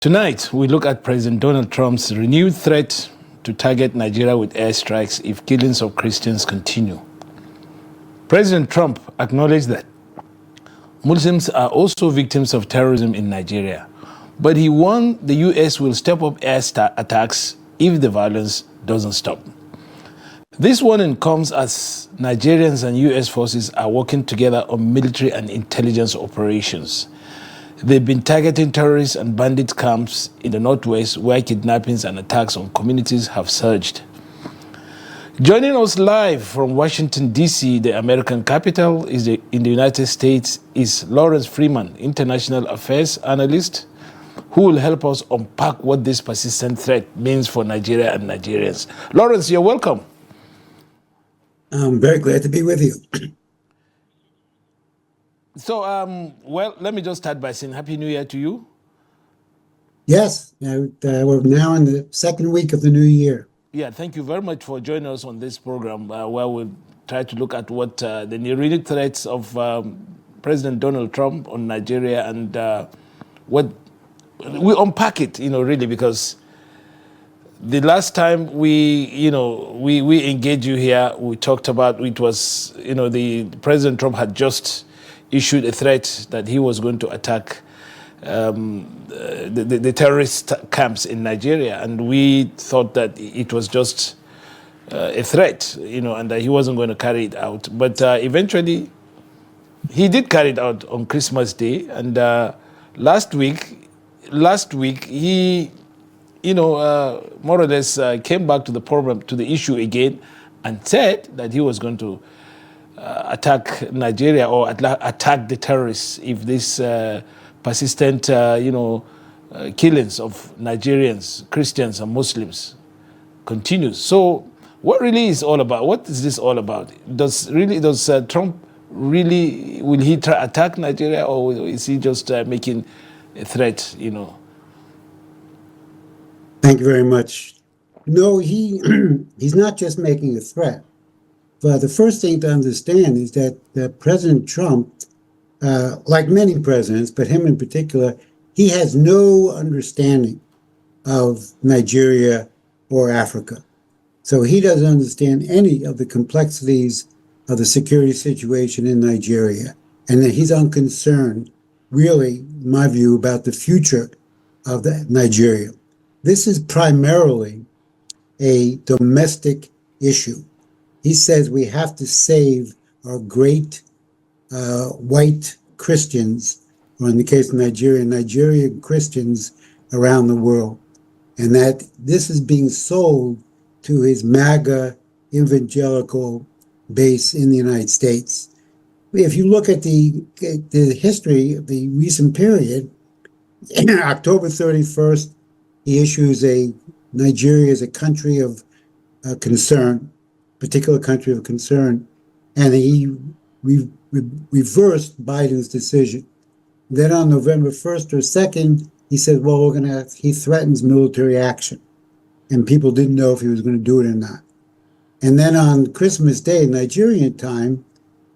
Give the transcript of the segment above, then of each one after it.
Tonight, we look at President Donald Trump's renewed threat to target Nigeria with airstrikes if killings of Christians continue. President Trump acknowledged that Muslims are also victims of terrorism in Nigeria, but he warned the U.S. will step up air attacks if the violence doesn't stop. This warning comes as Nigerians and U.S. forces are working together on military and intelligence operations. They've been targeting terrorists and bandit camps in the Northwest where kidnappings and attacks on communities have surged. Joining us live from Washington, D.C., the American capital in the United States, is Larry Freeman, International Affairs Analyst, who will help us unpack what this persistent threat means for Nigeria and Nigerians. Lawrence, you're welcome. I'm very glad to be with you. So, well, let me just start by saying Happy New Year to you. Yes, we're now in the second week of the new year. Yeah, thank you very much for joining us on this program where we'll try to look at what the renewed threats of President Donald Trump on Nigeria and what we unpack it, really, because the last time we engaged you here, we talked about it was, the President Trump had just issued a threat that he was going to attack the terrorist camps in Nigeria, and we thought that it was just a threat, and that he wasn't going to carry it out. But eventually, he did carry it out on Christmas Day, and last week he, more or less came back to the problem, to the issue again, and said that he was going to attack Nigeria or attack the terrorists if this persistent, killings of Nigerians, Christians, and Muslims continues. So, what really is all about? What is this all about? Does Trump really will he attack Nigeria, or is he just making a threat? Thank you very much. No, he's not just making a threat. But the first thing to understand is that President Trump, like many presidents, but him in particular, he has no understanding of Nigeria or Africa. So he doesn't understand any of the complexities of the security situation in Nigeria. And that he's unconcerned, really, in my view, about the future of Nigeria. This is primarily a domestic issue. He says we have to save our great white Christians, or in the case of Nigeria, Nigerian Christians around the world. And that this is being sold to his MAGA evangelical base in the United States. If you look at the history of the recent period, October 31st, he issues Nigeria as a country of concern, particular country of concern, and he reversed Biden's decision. Then on November 1st or 2nd, he said, well, he threatens military action. And people didn't know if he was going to do it or not. And then on Christmas Day, Nigerian time,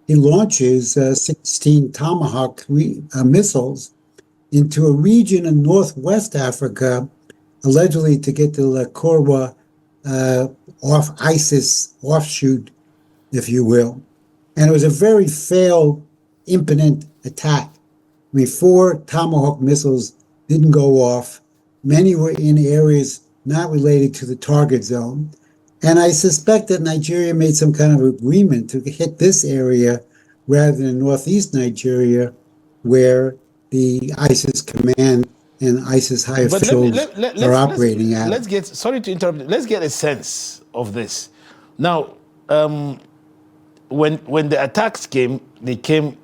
he launches 16 Tomahawk missiles into a region in Northwest Africa, allegedly to get the Korwa ISIS offshoot, if you will. And it was a very failed, impotent attack. 4 Tomahawk missiles didn't go off. Many were in areas not related to the target zone. And I suspect that Nigeria made some kind of agreement to hit this area rather than northeast Nigeria, where the ISIS command and ISIS high officials are operating at. Sorry to interrupt. Let's get a sense of this. Now, when the attacks came, they came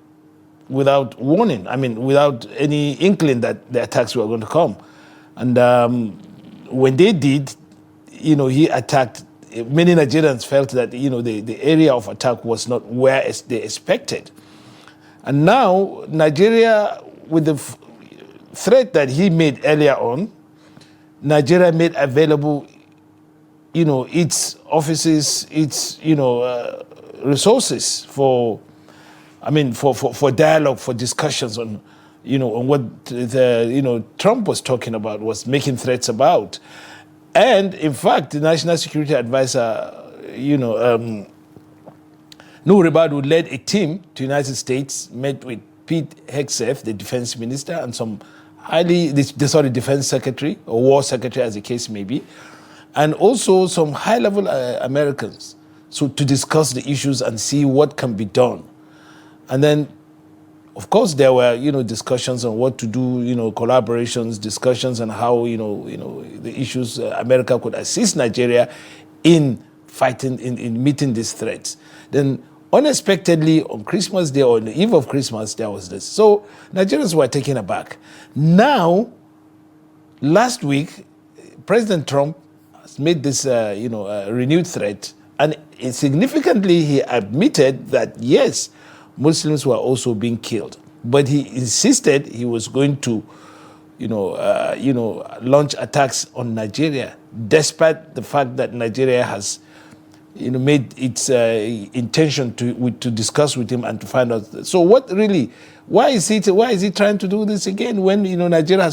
without warning. I mean, without any inkling that the attacks were going to come. And when they did, he attacked. Many Nigerians felt that the area of attack was not where they expected. And now Nigeria, with the threat that he made earlier on, Nigeria made available, its offices, its, resources for dialogue, for discussions on on what Trump was talking about, was making threats about. And in fact, the National Security Advisor, Nuhu Ribadu led a team to the United States, met with Pete Hegseth, the defense minister, and some defense secretary, or war secretary as the case may be, and also some high-level Americans, so to discuss the issues and see what can be done. And then, of course, there were discussions on what to do, collaborations, discussions on how the issues America could assist Nigeria in fighting, in meeting these threats. Then unexpectedly on Christmas Day, or on the eve of Christmas, there was this. So Nigerians were taken aback. Now, last week, President Trump has made this renewed threat, and significantly he admitted that yes, Muslims were also being killed, but he insisted he was going to launch attacks on Nigeria, despite the fact that Nigeria has made its intention to discuss with him and to find out. So why is he trying to do this again when Nigeria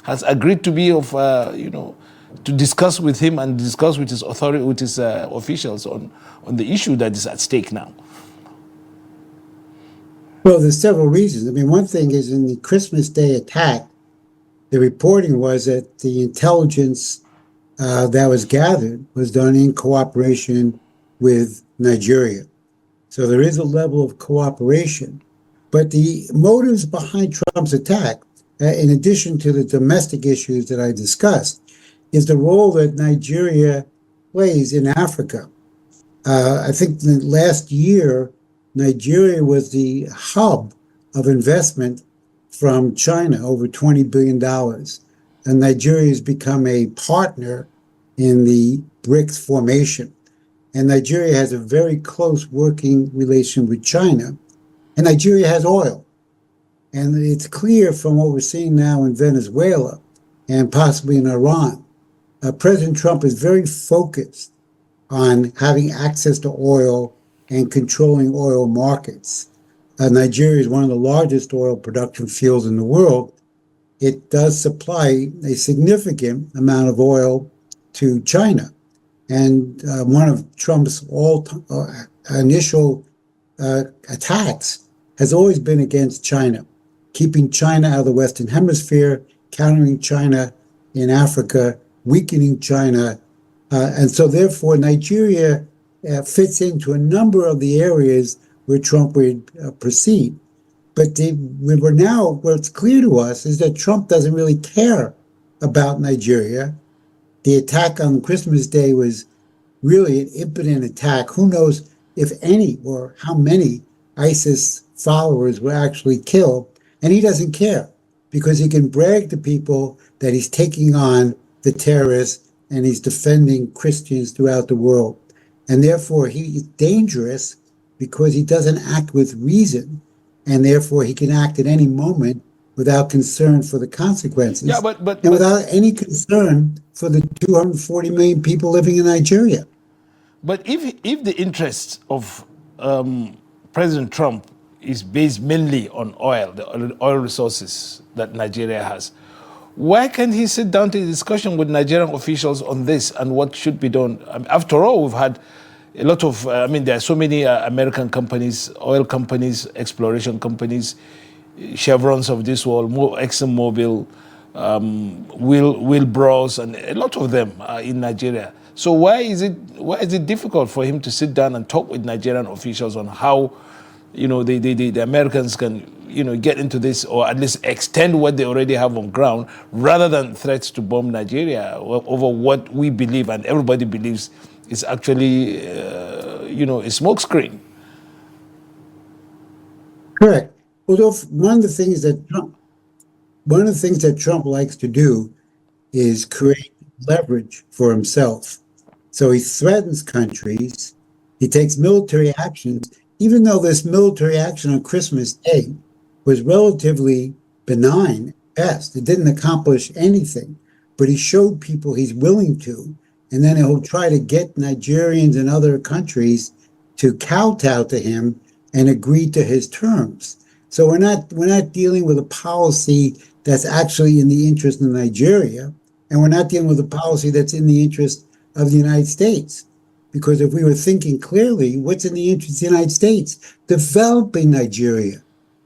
has agreed to be to discuss with him and discuss with his authority, with his officials on the issue that is at stake now? Well, there's several reasons. I mean, one thing is in the Christmas Day attack, the reporting was that the intelligence that was gathered was done in cooperation with Nigeria. So there is a level of cooperation. But the motives behind Trump's attack, in addition to the domestic issues that I discussed, is the role that Nigeria plays in Africa. I think the last year, Nigeria was the hub of investment from China, over $20 billion. And Nigeria has become a partner in the BRICS formation. And Nigeria has a very close working relation with China. And Nigeria has oil. And it's clear from what we're seeing now in Venezuela and possibly in Iran, President Trump is very focused on having access to oil and controlling oil markets. Nigeria is one of the largest oil production fields in the world. It does supply a significant amount of oil to China. And one of Trump's initial attacks has always been against China, keeping China out of the Western Hemisphere, countering China in Africa, weakening China. And so therefore, Nigeria fits into a number of the areas where Trump would proceed. But what's clear to us is that Trump doesn't really care about Nigeria. The attack on Christmas Day was really an impotent attack. Who knows if any or how many ISIS followers were actually killed. And he doesn't care because he can brag to people that he's taking on the terrorists and he's defending Christians throughout the world. And therefore, he is dangerous because he doesn't act with reason. And therefore, he can act at any moment without concern for the consequences. Yeah, but without any concern for the 240 million people living in Nigeria. But if the interests of President Trump is based mainly on oil, the oil resources that Nigeria has, why can't he sit down to a discussion with Nigerian officials on this and what should be done? After all, we've had a lot of, there are so many American companies, oil companies, exploration companies, Chevrons of this world, ExxonMobil, Wilbros, and a lot of them are in Nigeria. So why is it difficult for him to sit down and talk with Nigerian officials on how, the Americans can, get into this, or at least extend what they already have on ground, rather than threats to bomb Nigeria over what we believe and everybody believes is actually, a smokescreen? Correct. Although one of the things that Trump likes to do is create leverage for himself. So he threatens countries, he takes military actions, even though this military action on Christmas Day was relatively benign at best. It didn't accomplish anything, but he showed people he's willing to, and then he'll try to get Nigerians and other countries to kowtow to him and agree to his terms. So we're not dealing with a policy that's actually in the interest of Nigeria, and we're not dealing with a policy that's in the interest of the United States. Because if we were thinking clearly, what's in the interest of the United States? Developing Nigeria,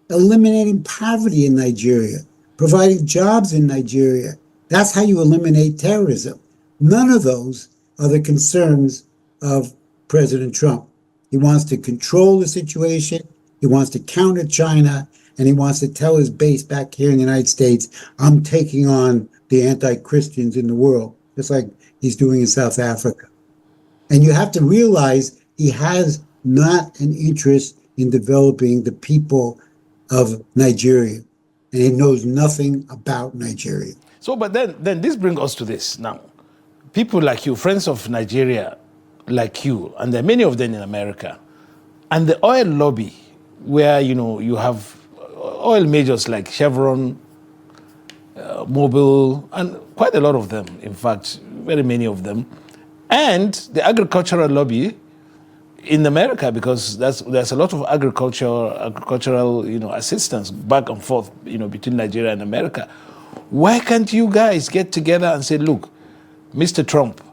eliminating poverty in Nigeria, providing jobs in Nigeria. That's how you eliminate terrorism. None of those are the concerns of President Trump. He wants to control the situation. He wants to counter China, and he wants to tell his base back here in the United States, I'm taking on the anti-Christians in the world, just like he's doing in South Africa. And you have to realize he has not an interest in developing the people of Nigeria, and he knows nothing about Nigeria. So, but then this brings us to this now. People like you, friends of Nigeria like you, and there are many of them in America, and the oil lobby, where you have oil majors like Chevron, Mobil, and quite a lot of them, in fact, very many of them, and the agricultural lobby in America, because there's a lot of agricultural assistance back and forth between Nigeria and America. Why can't you guys get together and say, look, Mr. Trump,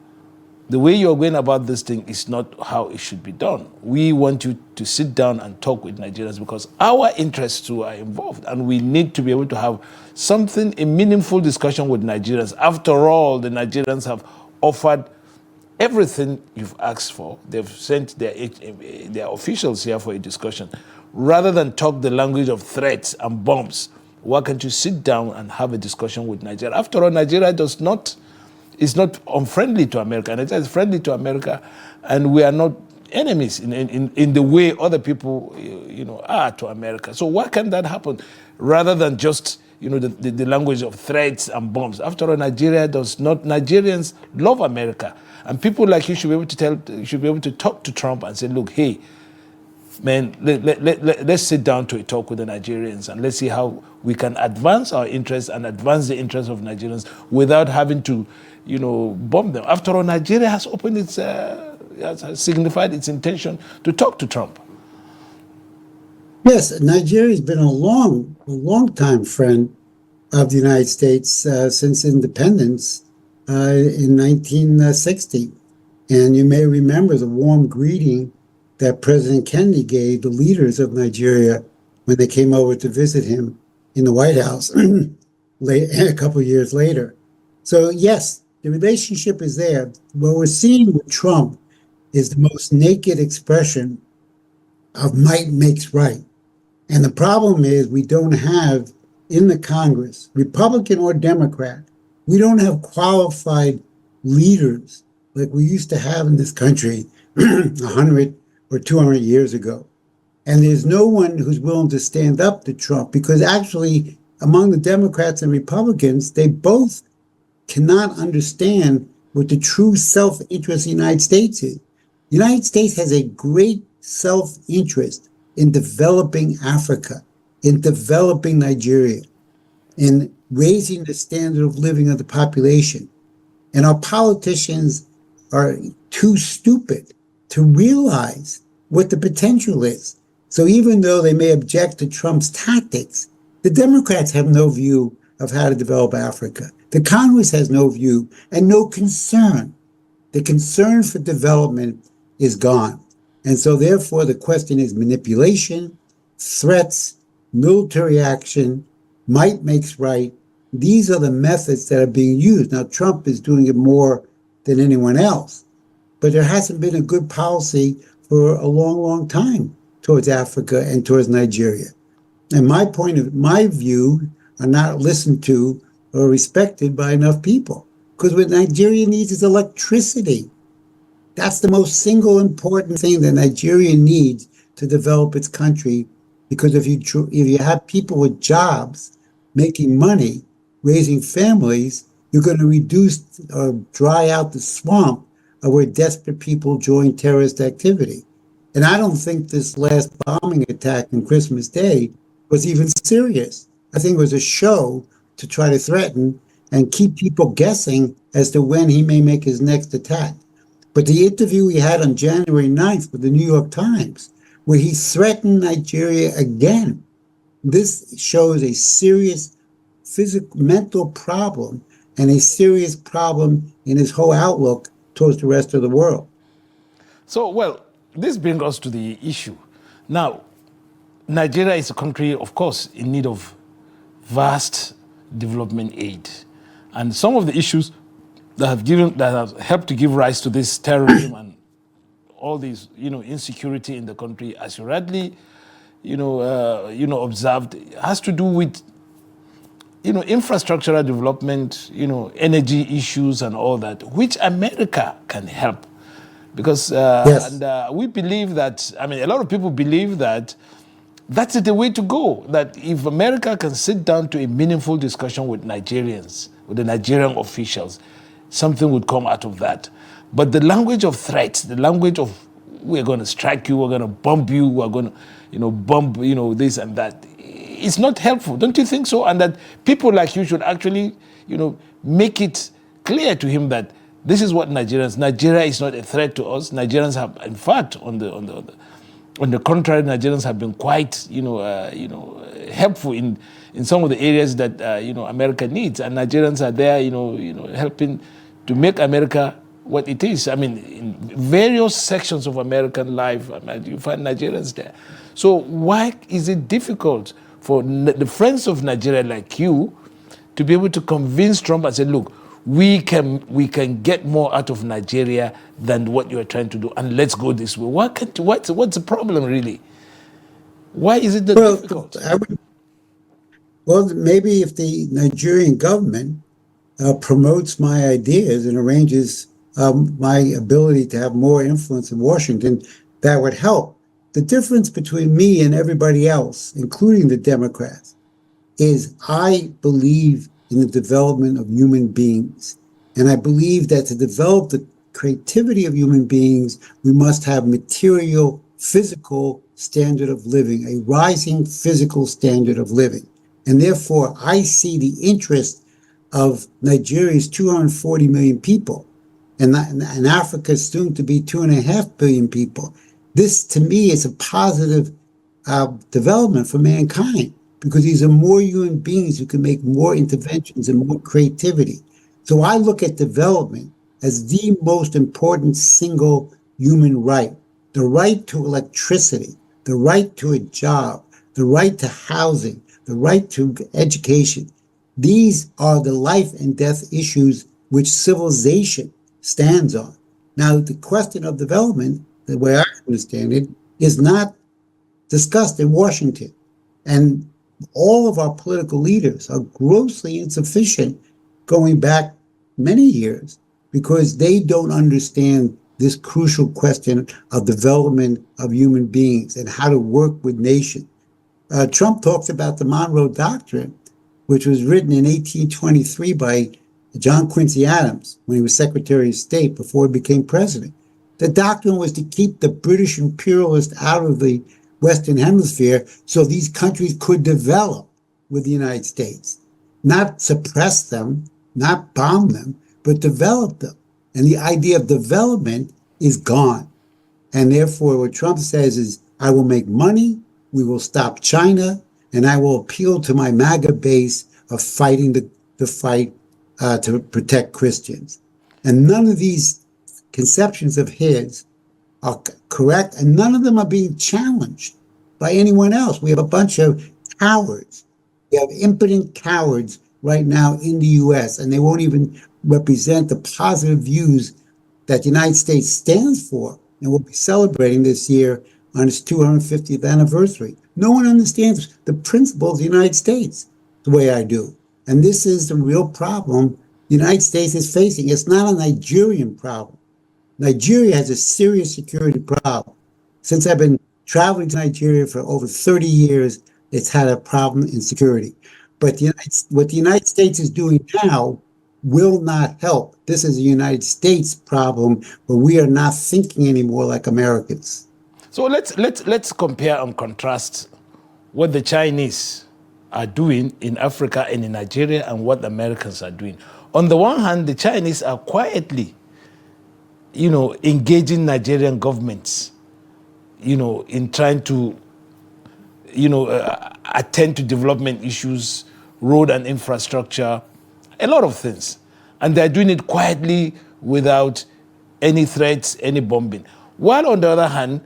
the way you're going about this thing is not how it should be done. We want you to sit down and talk with Nigerians because our interests too are involved, and we need to be able to have a meaningful discussion with Nigerians. After all, the Nigerians have offered everything you've asked for. They've sent their officials here for a discussion. Rather than talk the language of threats and bombs, why can't you sit down and have a discussion with Nigeria? After all, Nigeria is not unfriendly to America. Nigeria is friendly to America, and we are not enemies in the way other people are to America. So why can't that happen? Rather than just the language of threats and bombs. After all, Nigeria does not. Nigerians love America, and people like you should be able to talk to Trump and say, look, hey, man, let's sit down to a talk with the Nigerians and let's see how we can advance our interests and advance the interests of Nigerians without having to, bomb them. After all, Nigeria has opened has signified its intention to talk to Trump. Yes, Nigeria's been a long time friend of the United States since independence in 1960. And you may remember the warm greeting that President Kennedy gave the leaders of Nigeria when they came over to visit him in the White House a couple of years later. So yes, the relationship is there. What we're seeing with Trump is the most naked expression of might makes right. And the problem is we don't have in the Congress, Republican or Democrat, we don't have qualified leaders like we used to have in this country 100 or 200 years ago. And there's no one who's willing to stand up to Trump because actually among the Democrats and Republicans, they both cannot understand what the true self-interest of the United States is. The United States has a great self-interest in developing Africa, in developing Nigeria, in raising the standard of living of the population. And our politicians are too stupid to realize what the potential is. So even though they may object to Trump's tactics, the Democrats have no view of how to develop Africa. The Congress has no view and no concern. The concern for development is gone. And so therefore the question is manipulation, threats, military action, might makes right. These are the methods that are being used. Now Trump is doing it more than anyone else, but there hasn't been a good policy for a long time towards Africa and towards Nigeria. And my view are not listened to or respected by enough people. Because what Nigeria needs is electricity. That's the most single important thing that Nigeria needs to develop its country. Because if you have people with jobs, making money, raising families, you're going to reduce or dry out the swamp of where desperate people join terrorist activity. And I don't think this last bombing attack on Christmas Day was even serious. I think it was a show to try to threaten and keep people guessing as to when he may make his next attack. But the interview he had on January 9th with the New York Times, where he threatened Nigeria again, This shows a serious physical, mental problem and a serious problem in his whole outlook towards the rest of the world. So, well, this brings us to the issue. Now, Nigeria is a country, of course, in need of vast development aid. And some of the issues that have helped to give rise to this terrorism and all these, insecurity in the country, as you rightly, observed, has to do with, infrastructural development, energy issues and all that, which America can help. Because Yes. we believe that, a lot of people believe that that's the way to go. That if America can sit down to a meaningful discussion with Nigerians, with the Nigerian officials, something would come out of that. But the language of threats, the language of we're going to strike you, we're going to bomb you, we're going to, bomb, this and that, it's not helpful. Don't you think so? And that people like you should actually, make it clear to him that this is what Nigeria is not a threat to us. Nigerians have, in fact, on the contrary, Nigerians have been quite, helpful in some of the areas that America needs, and Nigerians are there, helping to make America what it is. In various sections of American life, you find Nigerians there. So why is it difficult for the friends of Nigeria like you to be able to convince Trump and say, look, we can get more out of Nigeria than what you are trying to do, and let's go this way. What's the problem really? Why is it difficult? Maybe if the Nigerian government promotes my ideas and arranges my ability to have more influence in Washington, that would help. The difference between me and everybody else, including the Democrats, is I believe in the development of human beings. And I believe that to develop the creativity of human beings, we must have material, physical standard of living, a rising physical standard of living. And therefore, I see the interest of Nigeria's 240 million people, and Africa's soon to be 2.5 billion people. This, to me, is a positive development for mankind, because these are more human beings who can make more interventions and more creativity. So I look at development as the most important single human right: the right to electricity, the right to a job, the right to housing, the right to education. These are the life and death issues which civilization stands on. Now, the question of development, the way I understand it, is not discussed in Washington. And all of our political leaders are grossly insufficient going back many years, because they don't understand this crucial question of development of human beings and how to work with nations. Trump talks about the Monroe Doctrine, which was written in 1823 by John Quincy Adams when he was Secretary of State before he became president. The doctrine was to keep the British imperialists out of the Western Hemisphere so these countries could develop with the United States, not suppress them, not bomb them, but develop them. And the idea of development is gone. And therefore, what Trump says is, I will make money, we will stop China, and I will appeal to my MAGA base of fighting the fight to protect Christians. And none of these conceptions of his are correct, and none of them are being challenged by anyone else. We have a bunch of cowards. We have impotent cowards right now in the U.S., and they won't even represent the positive views that the United States stands for and will be celebrating this year on its 250th anniversary. No one understands the principles of the United States the way I do. And this is the real problem the United States is facing. It's not a Nigerian problem. Nigeria has a serious security problem. Since I've been traveling to Nigeria for over 30 years, it's had a problem in security. But what the United States is doing now will not help. This is a United States problem, but we are not thinking anymore like Americans. So let's compare and contrast what the Chinese are doing in Africa and in Nigeria and what the Americans are doing. On the one hand, the Chinese are quietly, engaging Nigerian governments, in trying to, attend to development issues, road and infrastructure, a lot of things. And they're doing it quietly without any threats, any bombing. While on the other hand,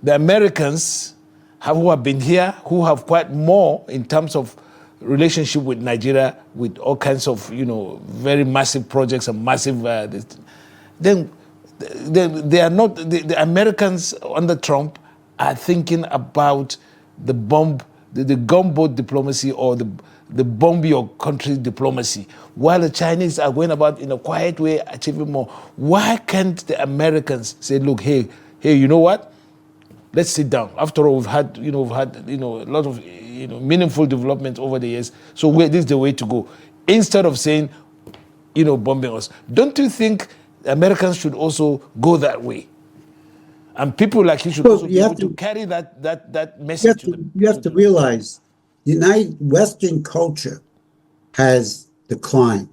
the Americans who have been here, who have quite more in terms of relationship with Nigeria, with all kinds of, very massive projects and massive, then they are not, the Americans under Trump are thinking about the gunboat diplomacy or the bomb your country diplomacy, while the Chinese are going about in a quiet way, achieving more. Why can't the Americans say, look, hey, you know what? Let's sit down. After all, we've had a lot of meaningful development over the years. So this is the way to go. Instead of saying, bombing us. Don't you think Americans should also go that way? And people like you should also be able to carry that message to them. You have to realize, Western culture has declined.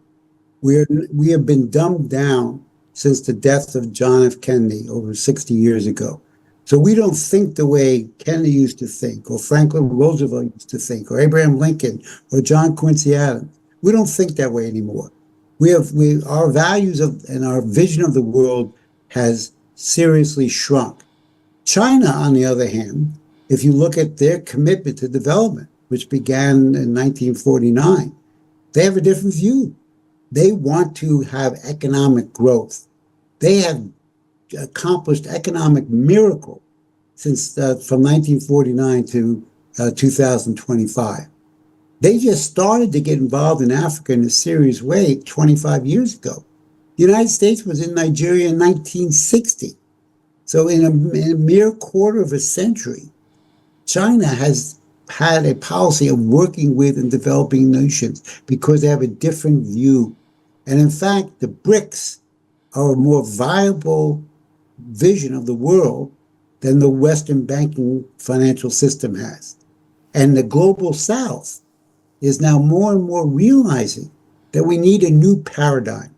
We have been dumbed down since the death of John F. Kennedy over 60 years ago. So we don't think the way Kennedy used to think, or Franklin Roosevelt used to think, or Abraham Lincoln, or John Quincy Adams. We don't think that way anymore. Our values and our vision of the world has seriously shrunk. China, on the other hand, if you look at their commitment to development, which began in 1949, they have a different view. They want to have economic growth. They have accomplished economic miracle since from 1949 to 2025. They just started to get involved in Africa in a serious way 25 years ago. The United States was in Nigeria in 1960. So in a mere quarter of a century, China has had a policy of working with and developing nations because they have a different view. And in fact, the BRICS are a more viable vision of the world than the Western banking financial system has. And the global South is now more and more realizing that we need a new paradigm.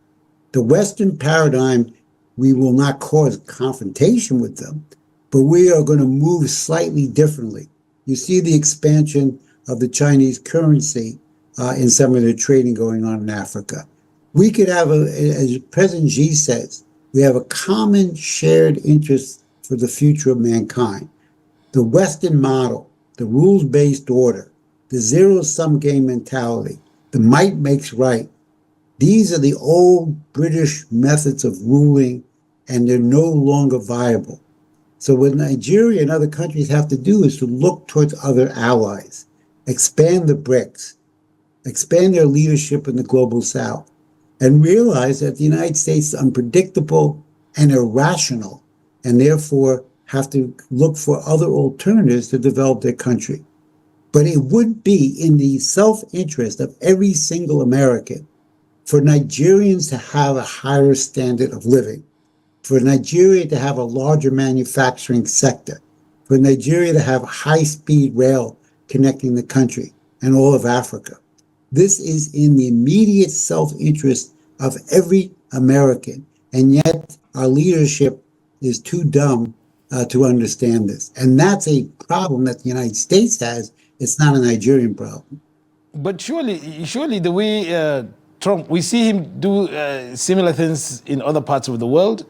The Western paradigm, we will not cause confrontation with them, but we are going to move slightly differently. You see the expansion of the Chinese currency in some of the trading going on in Africa. We could have, as President Xi says, we have a common shared interest for the future of mankind. The Western model, the rules-based order, the zero-sum game mentality, the might makes right. These are the old British methods of ruling, and they're no longer viable. So what Nigeria and other countries have to do is to look towards other allies, expand the BRICS, expand their leadership in the global South, and realize that the United States is unpredictable and irrational, and therefore have to look for other alternatives to develop their country. But it would be in the self-interest of every single American for Nigerians to have a higher standard of living, for Nigeria to have a larger manufacturing sector, for Nigeria to have high-speed rail connecting the country and all of Africa. This is in the immediate self-interest of every American, and yet our leadership is too dumb to understand this. And that's a problem that the United States has. It's not a Nigerian problem. But surely the way Trump, we see him do similar things in other parts of the world.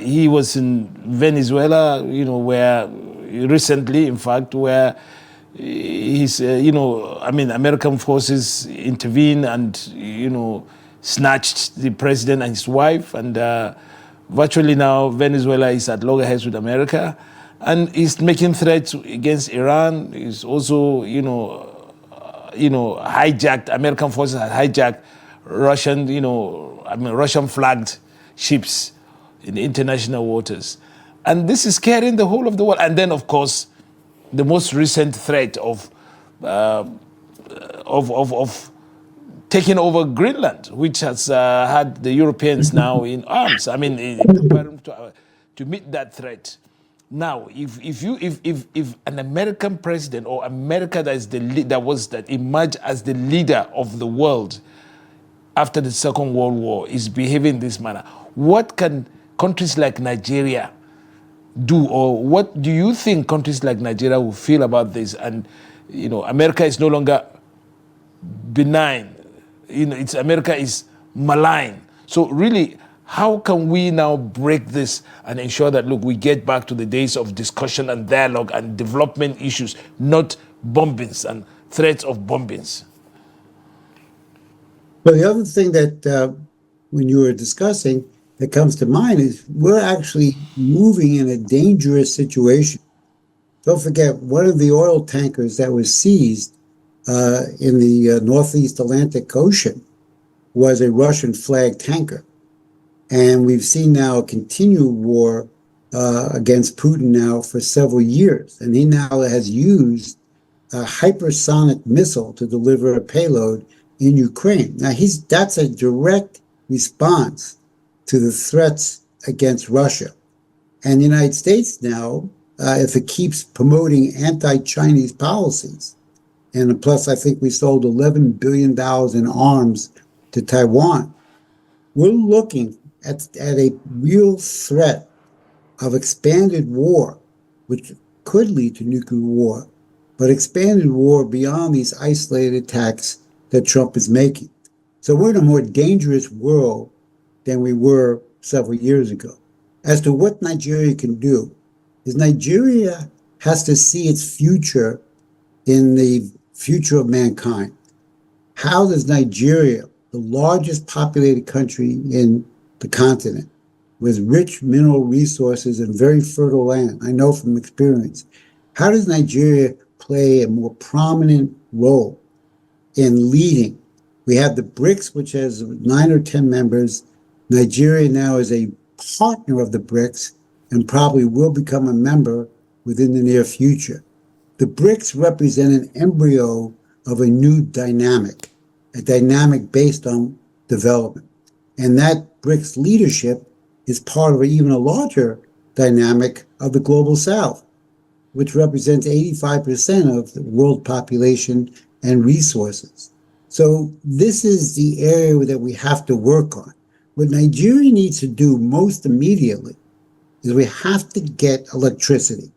He was in Venezuela, where recently, in fact, where he's, American forces intervened and, snatched the president and his wife. And virtually now, Venezuela is at loggerheads with America. And he's making threats against Iran. He's also, hijacked, American forces have hijacked Russian flagged ships in international waters. And this is scaring the whole of the world. And then, of course, the most recent threat of taking over Greenland, which has had the Europeans now in arms. I mean, to meet that threat. Now, if an American president or America that emerged as the leader of the world after the Second World War is behaving in this manner, what can countries like Nigeria, do, or what do you think countries like Nigeria will feel about this? And America is no longer benign. It's America is malign. So really, how can we now break this and ensure that, look, we get back to the days of discussion and dialogue and development issues, not bombings and threats of bombings? Well, the other thing that when you were discussing that comes to mind is we're actually moving in a dangerous situation. Don't forget, one of the oil tankers that was seized in the Northeast Atlantic Ocean was a Russian flag tanker. And we've seen now a continued war against Putin now for several years. And he now has used a hypersonic missile to deliver a payload in Ukraine. Now, that's a direct response to the threats against Russia. And the United States now, if it keeps promoting anti-Chinese policies, and plus I think we sold $11 billion in arms to Taiwan, we're looking at a real threat of expanded war, which could lead to nuclear war, but expanded war beyond these isolated attacks that Trump is making. So we're in a more dangerous world than we were several years ago. As to what Nigeria can do, is Nigeria has to see its future in the future of mankind. How does Nigeria, the largest populated country in the continent, with rich mineral resources and very fertile land, I know from experience, how does Nigeria play a more prominent role in leading? We have the BRICS, which has 9 or 10 members. Nigeria now is a partner of the BRICS and probably will become a member within the near future. The BRICS represent an embryo of a new dynamic, a dynamic based on development. And that BRICS leadership is part of even a larger dynamic of the Global South, which represents 85% of the world population and resources. So this is the area that we have to work on. What Nigeria needs to do most immediately is we have to get electricity.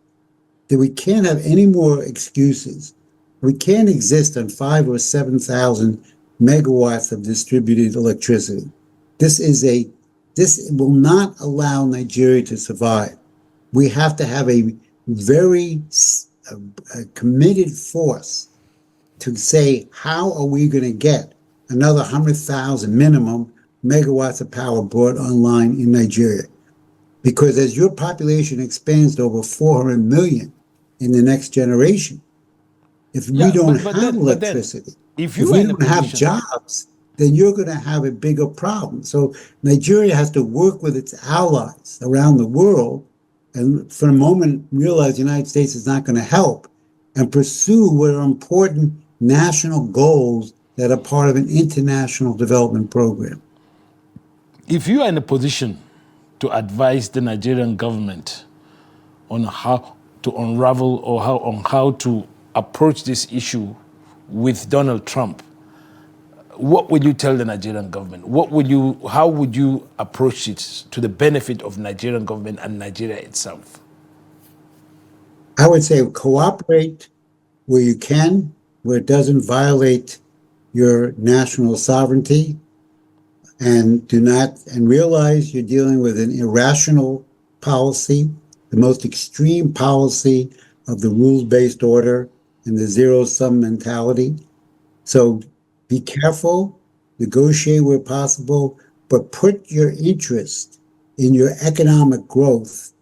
That we can't have any more excuses. We can't exist on 5,000 or 7,000 megawatts of distributed electricity. This will not allow Nigeria to survive. We have to have a very committed force to say, how are we going to get another 100,000 minimum megawatts of power brought online in Nigeria? Because as your population expands to over 400 million in the next generation, if we don't have electricity, if we don't have jobs, then you're going to have a bigger problem. So Nigeria has to work with its allies around the world and for a moment realize the United States is not going to help and pursue what are important national goals that are part of an international development program. If you are in a position to advise the Nigerian government on how to unravel or on how to approach this issue with Donald Trump, what would you tell the Nigerian government? How would you approach it to the benefit of Nigerian government and Nigeria itself? I would say cooperate where you can, where it doesn't violate your national sovereignty, and realize you're dealing with an irrational policy, the most extreme policy of the rules-based order and the zero-sum mentality. So be careful, negotiate where possible, but put your interest in your economic growth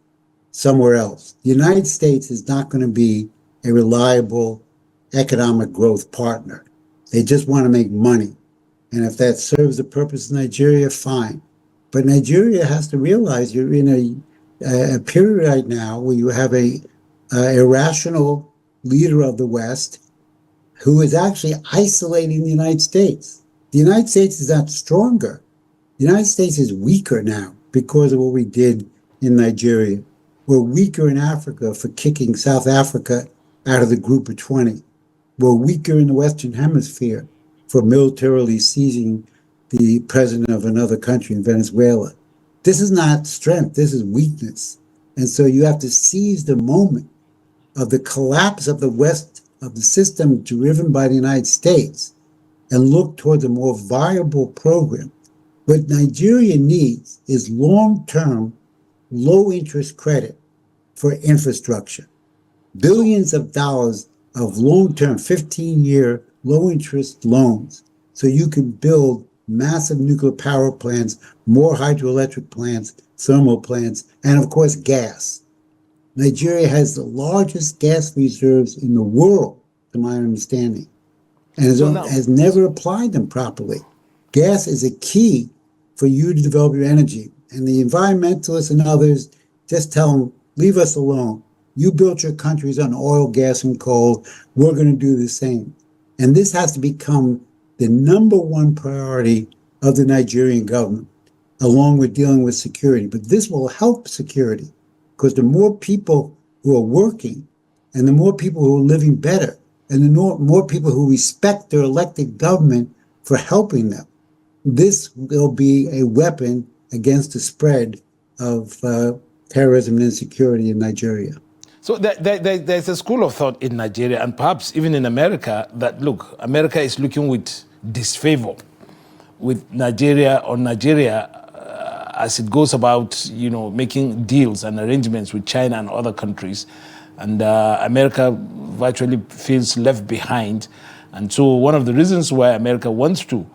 somewhere else. The United States is not going to be a reliable economic growth partner. They just want to make money. And if that serves the purpose of Nigeria, fine. But Nigeria has to realize you're in a period right now where you have a irrational leader of the West who is actually isolating the United States. The United States is not stronger. The United States is weaker now because of what we did in Nigeria. We're weaker in Africa for kicking South Africa out of the group of 20. We're weaker in the Western Hemisphere for militarily seizing the president of another country in Venezuela. This is not strength, this is weakness. And so you have to seize the moment of the collapse of the West, of the system driven by the United States, and look towards a more viable program. What Nigeria needs is long-term, low-interest credit for infrastructure. Billions of dollars of long-term, 15-year, low-interest loans so you can build massive nuclear power plants, more hydroelectric plants, thermal plants, and of course, gas. Nigeria has the largest gas reserves in the world, to my understanding, and has never applied them properly. Gas is a key for you to develop your energy. And the environmentalists and others just tell them, leave us alone. You built your countries on oil, gas, and coal. We're going to do the same. And this has to become the number one priority of the Nigerian government, along with dealing with security. But this will help security, because the more people who are working and the more people who are living better and the more people who respect their elected government for helping them, this will be a weapon against the spread of terrorism and insecurity in Nigeria. So there's a school of thought in Nigeria and perhaps even in America that, look, America is looking with disfavor with Nigeria as it goes about, making deals and arrangements with China and other countries. And America virtually feels left behind. And so one of the reasons why America wants to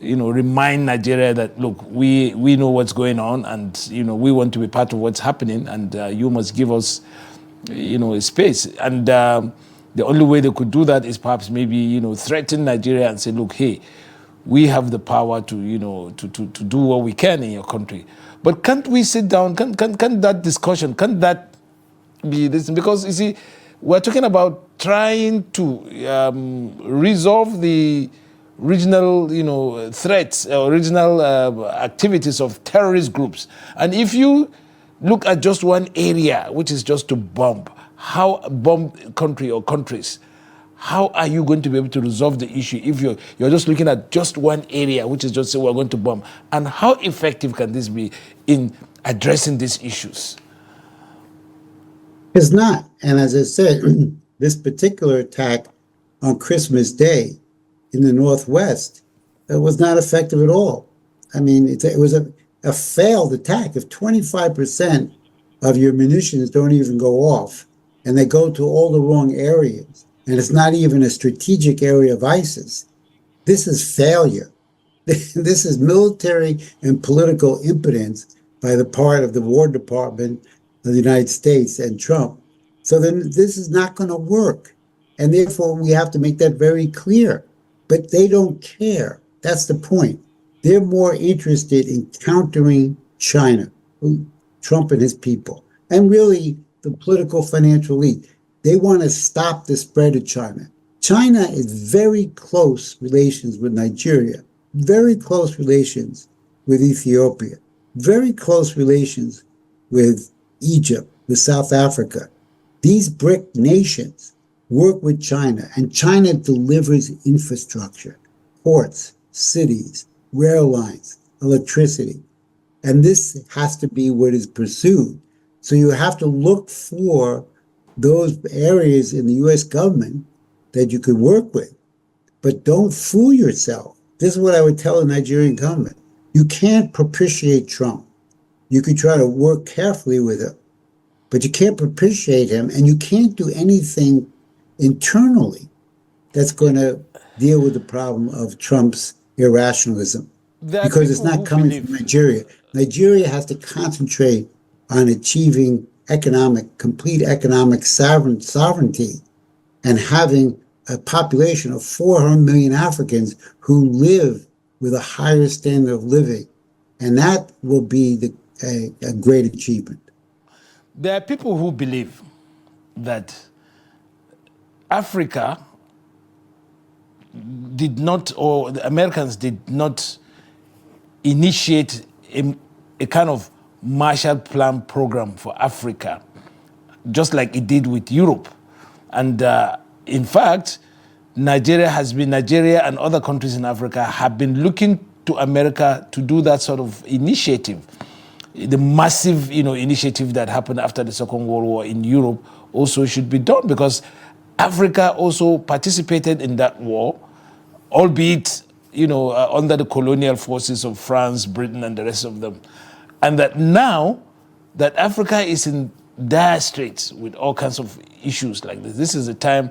remind Nigeria that, look, we know what's going on, and we want to be part of what's happening, and you must give us a space. And the only way they could do that is perhaps maybe threaten Nigeria and say, look, hey, we have the power to to do what we can in your country. But can't we sit down? Can that discussion, can that be this? Because you see, we're talking about trying to resolve the regional, threats or regional activities of terrorist groups. And if you look at just one area, which is just to bomb country or countries, how are you going to be able to resolve the issue if you're just looking at just one area, which is just say we're going to bomb? And how effective can this be in addressing these issues? It's not. And as I said, this particular attack on Christmas Day in the Northwest was not effective at all. I mean, it was a failed attack. If 25% of your munitions don't even go off and they go to all the wrong areas, and it's not even a strategic area of ISIS, this is failure. This is military and political impotence by the part of the War Department of the United States and Trump. So then this is not going to work. And therefore, we have to make that very clear. But they don't care. That's the point. They're more interested in countering China, Trump and his people, and really the political financial elite. They want to stop the spread of China. China is very close relations with Nigeria, very close relations with Ethiopia, very close relations with Egypt, with South Africa. These BRIC nations work with China, and China delivers infrastructure, ports, cities, rail lines, electricity. And this has to be what is pursued. So you have to look for those areas in the U.S. government that you could work with. But don't fool yourself. This is what I would tell the Nigerian government. You can't propitiate Trump. You could try to work carefully with him, but you can't propitiate him, and you can't do anything internally that's going to deal with the problem of Trump's irrationalism, because it's not coming from Nigeria. Nigeria has to concentrate on achieving complete economic sovereignty and having a population of 400 million Africans who live with a higher standard of living. And that will be a great achievement. There are people who believe that Africa did not, or the Americans did not initiate a kind of Marshall Plan program for Africa, just like it did with Europe. And in fact, Nigeria and other countries in Africa have been looking to America to do that sort of initiative. the massive, initiative that happened after the Second World War in Europe also should be done, because Africa also participated in that war, albeit, under the colonial forces of France, Britain, and the rest of them. And that now that Africa is in dire straits with all kinds of issues like this is the time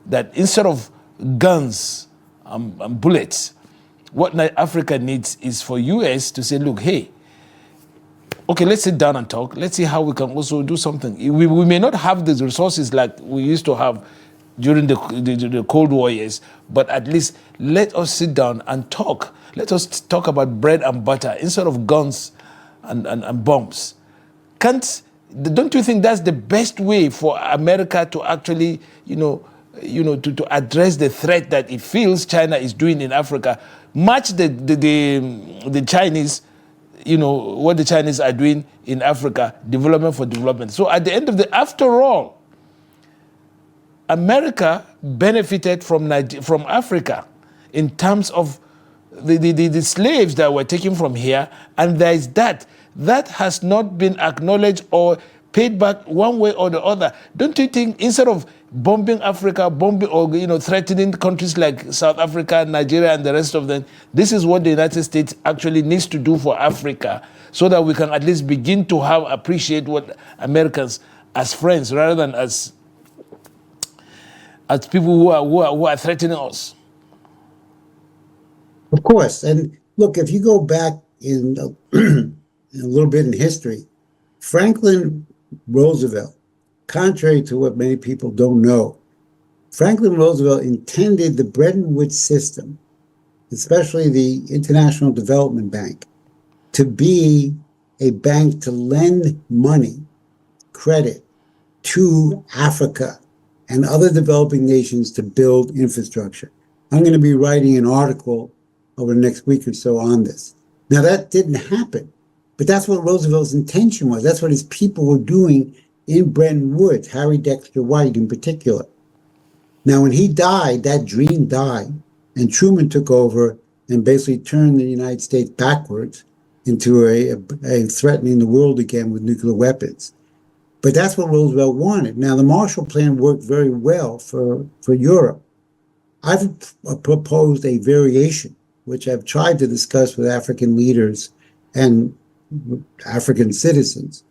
that instead of guns and bullets, what Africa needs is for US to say, look, hey, okay, let's sit down and talk. Let's see how we can also do something. We may not have the resources like we used to have during the Cold War years, but at least let us sit down and talk. Let us talk about bread and butter instead of guns and bombs. Don't you think that's the best way for America to actually, to address the threat that it feels China is doing in Africa? Match the Chinese, what the Chinese are doing in Africa, development for development. So at the end of after all, America benefited from Africa in terms of the slaves that were taken from here, and there is that has not been acknowledged or paid back one way or the other. Don't you think instead of bombing Africa, threatening countries like South Africa, Nigeria, and the rest of them, this is what the United States actually needs to do for Africa, so that we can at least begin to appreciate what Americans as friends rather than as people who are threatening us? Of course. And look, if you go back in a little bit in history, Franklin Roosevelt, contrary to what many people don't know, Franklin Roosevelt intended the Bretton Woods system, especially the International Development Bank, to be a bank to lend money, credit, to Africa and other developing nations to build infrastructure. I'm going to be writing an article over the next week or so on this. Now, that didn't happen, but that's what Roosevelt's intention was. That's what his people were doing in Bretton Woods, Harry Dexter White in particular. Now, when he died, that dream died, and Truman took over and basically turned the United States backwards into a threatening the world again with nuclear weapons. But that's what Roosevelt wanted. Now, the Marshall Plan worked very well for Europe. I've proposed a variation, which I've tried to discuss with African leaders and African citizens,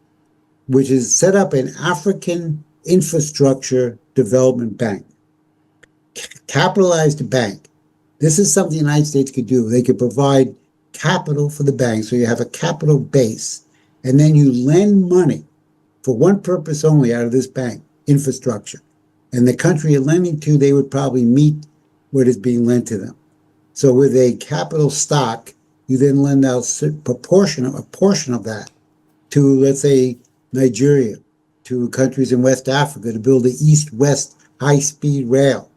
which is set up an African Infrastructure Development Bank. Capitalize the bank. This is something the United States could do. They could provide capital for the bank, so you have a capital base, and then you lend money for one purpose only out of this bank, infrastructure. And the country you're lending to, they would probably meet what is being lent to them. So with a capital stock, you then lend out a portion of that to, let's say, Nigeria, to countries in West Africa to build the east-west high-speed rail.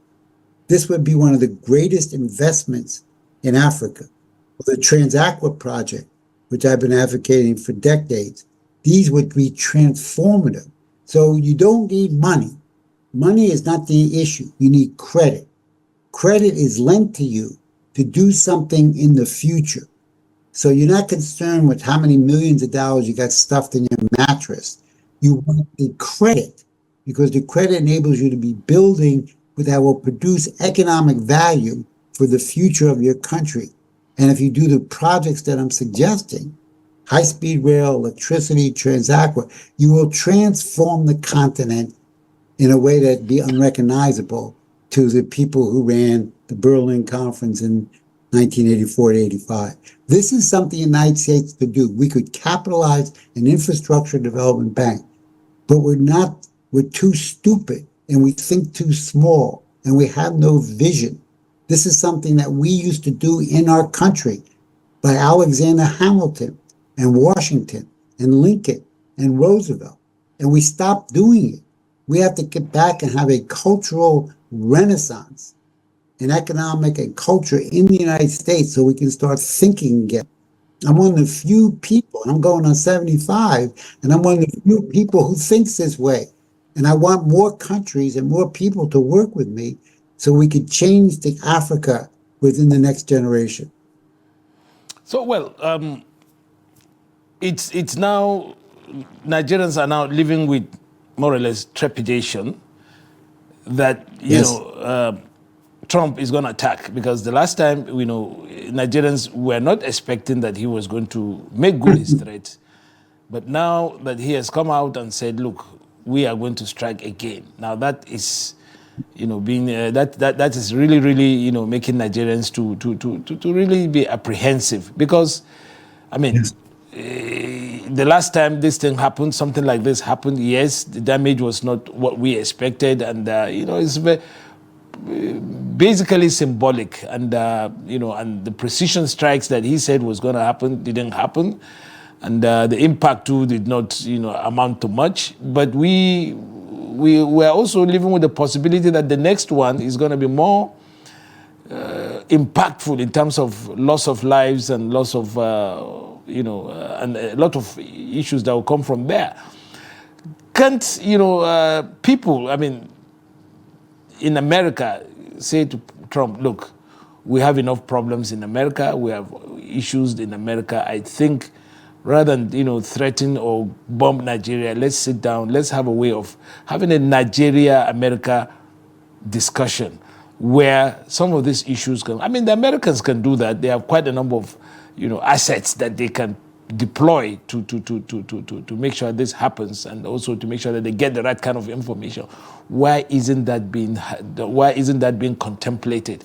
This would be one of the greatest investments in Africa. The Transaqua project, which I've been advocating for decades, these would be transformative. So you don't need money. Money is not the issue. You need credit. Credit is lent to you to do something in the future. So you're not concerned with how many millions of dollars you got stuffed in your mattress. You want the credit, because the credit enables you to be building that will produce economic value for the future of your country. And if you do the projects that I'm suggesting, high-speed rail, electricity, Transaqua, you will transform the continent in a way that'd be unrecognizable to the people who ran the Berlin Conference in 1984 to 85. This is something the United States could do. We could capitalize an infrastructure development bank, but we're too stupid, and we think too small, and we have no vision. This is something that we used to do in our country by Alexander Hamilton and Washington and Lincoln and Roosevelt, and we stopped doing it. We have to get back and have a cultural renaissance in economic and culture in the United States so we can start thinking again. I'm one of the few people, and I'm going on 75, and I'm one of the few people who thinks this way. And I want more countries and more people to work with me so we could change the Africa within the next generation. So, well, it's now, Nigerians are now living with more or less trepidation that, Trump is going to attack, because the last time, Nigerians were not expecting that he was going to make good his threat. But now that he has come out and said, look, we are going to strike again. Now that is, being that is really, really, making Nigerians to really be apprehensive, because, I mean, Yes. The last time this thing happened, something like this happened, yes, the damage was not what we expected, and it's basically symbolic, and and the precision strikes that he said was going to happen didn't happen, and the impact too did not amount to much. But we were also living with the possibility that the next one is going to be more impactful in terms of loss of lives and loss of and a lot of issues that will come from there. Can't people, I mean, in America, say to Trump, look, we have enough problems in America, we have issues in America. I think rather than threaten or bomb Nigeria, let's sit down, let's have a way of having a Nigeria-America discussion where some of these issues can, I mean, the Americans can do that. They have quite a number of assets that they can deploy to make sure this happens, and also to make sure that they get the right kind of information. Why isn't that being contemplated?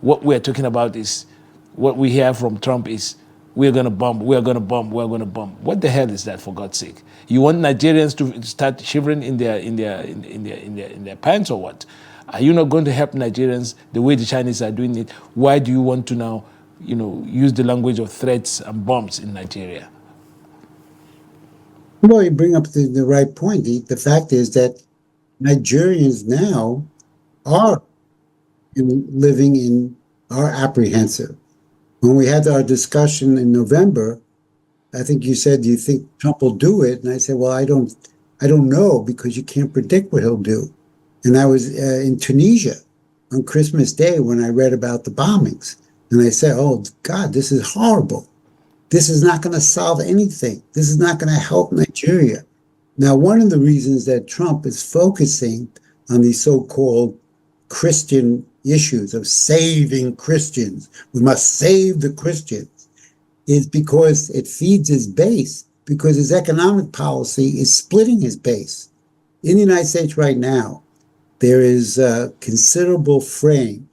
What we're talking about is, what we hear from Trump is, we're going to bomb, we're going to bomb, we're going to bomb. What the hell is that, for God's sake? You want Nigerians to start shivering in their pants, or what? Are you not going to help Nigerians the way the Chinese are doing it? Why do you want to now use the language of threats and bombs in Nigeria? Well, you bring up the right point. The fact is that Nigerians now are are apprehensive. When we had our discussion in November, I think you said, do you think Trump will do it? And I said, well, I don't know, because you can't predict what he'll do. And I was in Tunisia on Christmas Day when I read about the bombings. And I said, oh, God, this is horrible. This is not going to solve anything. This is not going to help Nigeria. Now, one of the reasons that Trump is focusing on these so-called Christian issues of saving Christians, we must save the Christians, is because it feeds his base, because his economic policy is splitting his base. In the United States right now, there is a considerable fraying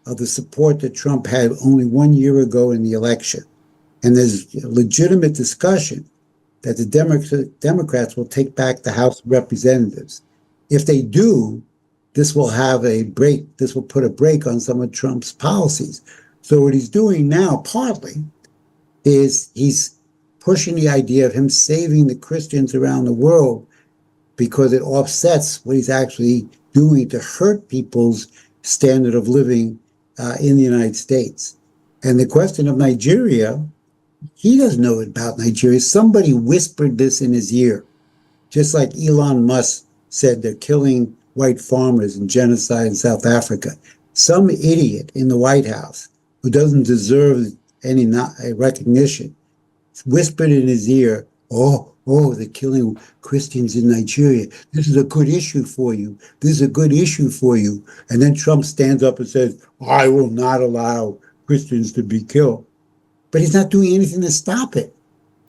of the support that Trump had only 1 year ago in the election. And there's legitimate discussion that the Democrats will take back the House of Representatives. If they do, this will have a break. This will put a break on some of Trump's policies. So what he's doing now, partly, is he's pushing the idea of him saving the Christians around the world, because it offsets what he's actually doing to hurt people's standard of living in the United States. And the question of Nigeria, he doesn't know about Nigeria. Somebody whispered this in his ear, just like Elon Musk said they're killing white farmers and genocide in South Africa. Some idiot in the White House who doesn't deserve any recognition whispered in his ear, oh, they're killing Christians in Nigeria. This is a good issue for you. This is a good issue for you. And then Trump stands up and says, I will not allow Christians to be killed. But he's not doing anything to stop it,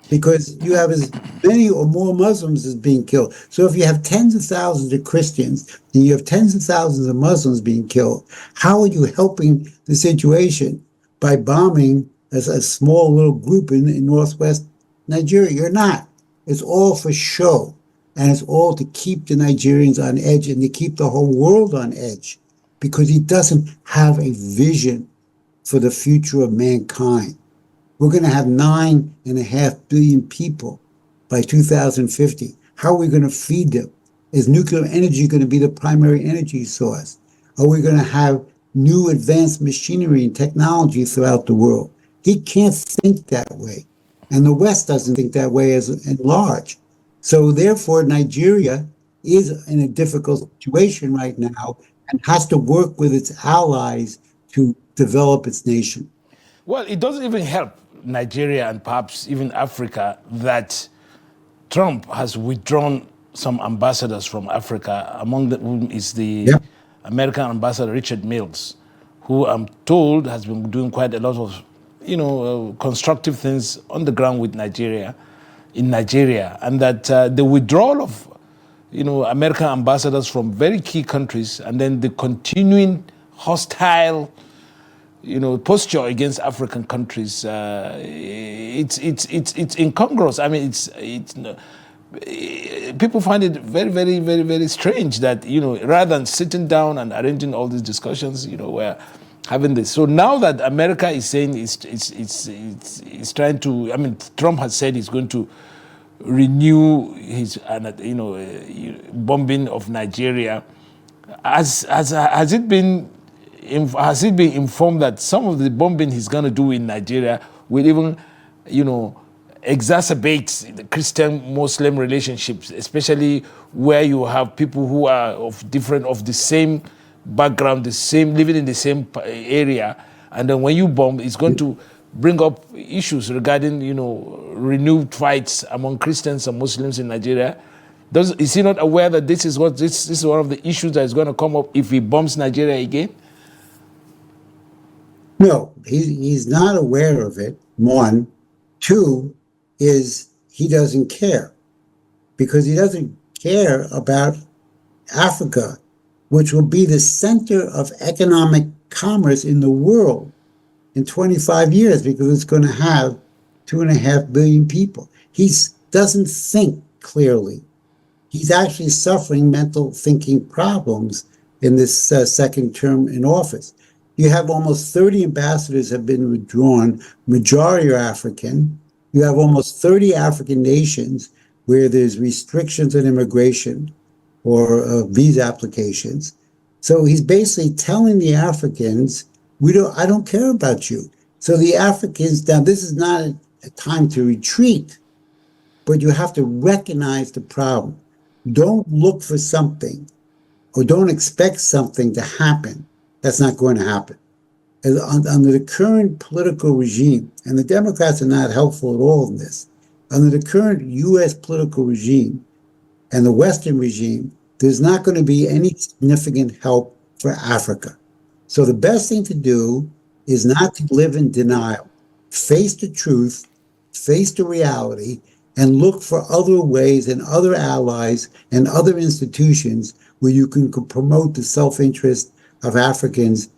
because you have as many or more Muslims as being killed. So if you have tens of thousands of Christians and you have tens of thousands of Muslims being killed, how are you helping the situation by bombing as a small little group in northwest Nigeria? You're not. It's all for show, and it's all to keep the Nigerians on edge and to keep the whole world on edge, because he doesn't have a vision for the future of mankind. We're going to have 9.5 billion people by 2050. How are we going to feed them? Is nuclear energy going to be the primary energy source? Are we going to have new advanced machinery and technology throughout the world? He can't think that way. And the West doesn't think that way as large. So therefore, Nigeria is in a difficult situation right now and has to work with its allies to develop its nation. Well, it doesn't even help Nigeria and perhaps even Africa that Trump has withdrawn some ambassadors from Africa, among whom is the Yep. American ambassador Richard Mills, who I'm told has been doing quite a lot of, constructive things on the ground with Nigeria, in Nigeria, and that the withdrawal of, American ambassadors from very key countries, and then the continuing hostile, posture against African countries, it's incongruous. I mean, people find it very, very, very, very strange that, rather than sitting down and arranging all these discussions, we're having this. So now that America is saying it's trying to, I mean, Trump has said he's going to renew his, bombing of Nigeria. Has it been informed that some of the bombing he's going to do in Nigeria will even, exacerbate the Christian-Muslim relationships, especially where you have people who are of the same background, living in the same area, and then when you bomb, it's going to bring up issues regarding, renewed fights among Christians and Muslims in Nigeria. Is he not aware that this is one of the issues that is going to come up if he bombs Nigeria again? No, he's not aware of it, one. Two is he doesn't care, because he doesn't care about Africa, which will be the center of economic commerce in the world in 25 years, because it's going to have 2.5 billion people. He doesn't think clearly. He's actually suffering mental thinking problems in this second term in office. You have almost 30 ambassadors have been withdrawn, majority are African. You have almost 30 African nations where there's restrictions on immigration or visa applications. So he's basically telling the Africans, I don't care about you. So the Africans, now this is not a time to retreat, but you have to recognize the problem. Don't look for something or don't expect something to happen that's not going to happen. Under the current political regime, and the Democrats are not helpful at all in this, under the current U.S. political regime and the Western regime, there's not going to be any significant help for Africa. So the best thing to do is not to live in denial. Face the truth, face the reality, and look for other ways and other allies and other institutions where you can promote the self-interest of Africans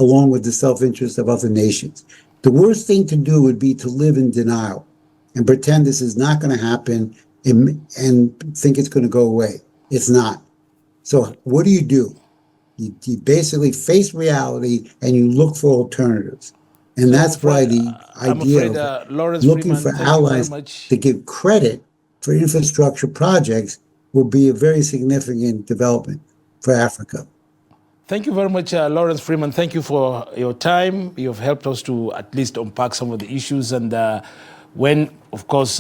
along with the self-interest of other nations. The worst thing to do would be to live in denial and pretend this is not going to happen and think it's going to go away. It's not. So what do? You basically face reality and you look for alternatives. And that's why the idea of looking for allies to give credit for infrastructure projects will be a very significant development for Africa. Thank you very much, Lawrence Freeman. Thank you for your time. You've helped us to at least unpack some of the issues. And when, of course,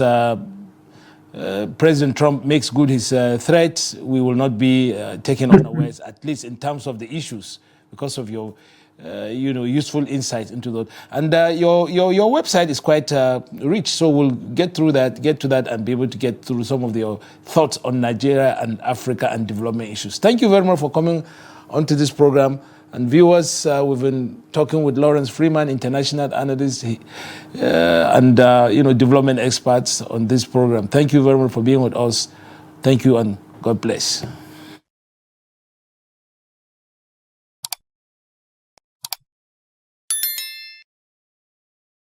President Trump makes good his threats, we will not be taken unawares, at least in terms of the issues, because of your useful insight into that. And your website is quite rich, so we'll get to that and be able to get through some of your thoughts on Nigeria and Africa and development issues. Thank you very much for coming onto this program. And viewers, we've been talking with Lawrence Freeman, international analyst and development experts on this program. Thank you very much for being with us. Thank you and God bless.